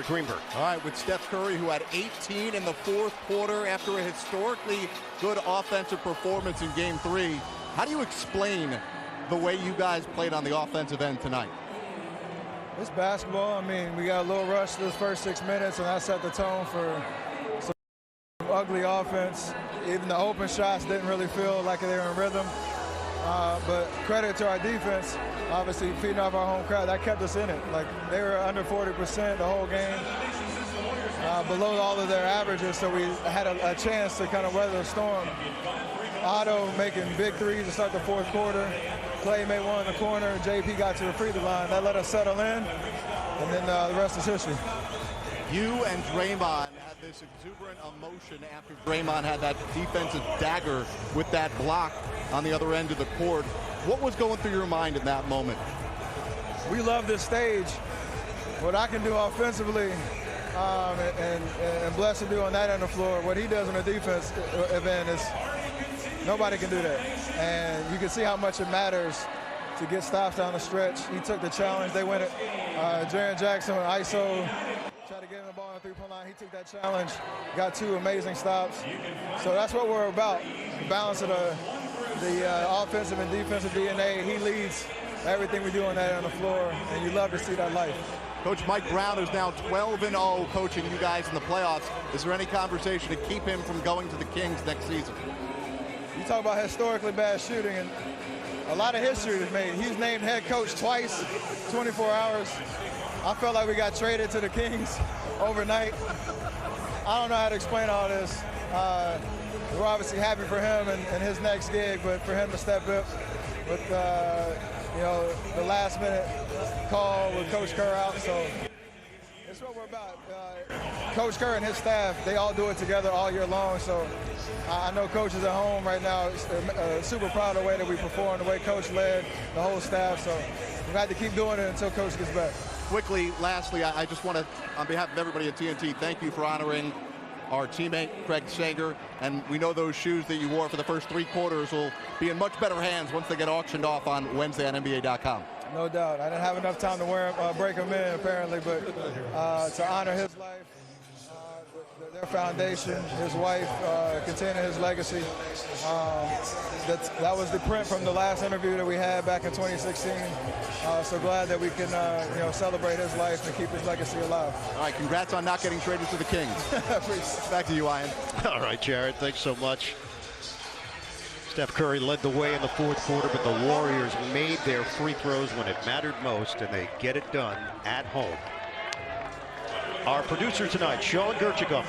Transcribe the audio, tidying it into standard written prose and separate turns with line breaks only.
Greenberg.
All right, with Steph Curry, who had 18 in the fourth quarter after a historically good offensive performance in Game 3. How do you explain the way you guys played on the offensive end tonight?
It's basketball. I mean, we got a little rush those first 6 minutes, and that set the tone for some ugly offense. Even the open shots didn't really feel like they were in rhythm. But credit to our defense, obviously feeding off our home crowd, that kept us in it. Like, they were under 40% the whole game, below all of their averages, so we had a chance to kind of weather the storm. Otto making big threes to start the fourth quarter. Clay made one in the corner. JP got to the free throw line. That let us settle in, and then the rest is history.
You and Draymond had this exuberant emotion after Draymond had that defensive dagger with that block on the other end of the court. What was going through your mind in that moment?
We love this stage. What I can do offensively and blessed to do on that end of the floor, what he does on the defense event is nobody can do that. And you can see how much it matters to get stops down the stretch. He took the challenge. They went it. Jaren Jackson with ISO. Tried to get him the ball on the three-point line. He took that challenge, got 2 amazing stops. So that's what we're about, the balance of the offensive and defensive DNA. He leads everything we do on that on the floor, and you love to see that life.
Coach Mike Brown is now 12-0 coaching you guys in the playoffs. Is there any conversation to keep him from going to the Kings next season?
You talk about historically bad shooting, and a lot of history is made. He's named head coach twice, 24 hours. I felt like we got traded to the Kings overnight. I don't know how to explain all this. We're obviously happy for him and his next gig, but for him to step up with the last-minute call with Coach Kerr out, so it's what we're about. Coach Kerr and his staff, they all do it together all year long, so I know coaches at home right now super proud of the way that we performed, the way Coach led the whole staff, so we've had to keep doing it until Coach gets back.
Quickly, lastly, I just want to, on behalf of everybody at TNT, thank you for honoring our teammate, 𝐂𝐥𝐢𝐩𝐬, and we know those shoes that you wore for the first 3 quarters will be in much better hands once they get auctioned off on Wednesday on NBA.com.
No doubt. I didn't have enough time to wear break them in, apparently, but to honor his life, their foundation, his wife, continuing his legacy. That was the print from the last interview that we had back in 2016. So glad that we can celebrate his life and keep his legacy alive.
All right, congrats on not getting traded to the Kings. Back to you, Ian.
All right, Jared, thanks so much. Steph Curry led the way in the fourth quarter, but the Warriors made their free throws when it mattered most, and they get it done at home. Our producer tonight, 𝐂𝐥𝐢𝐩𝐬.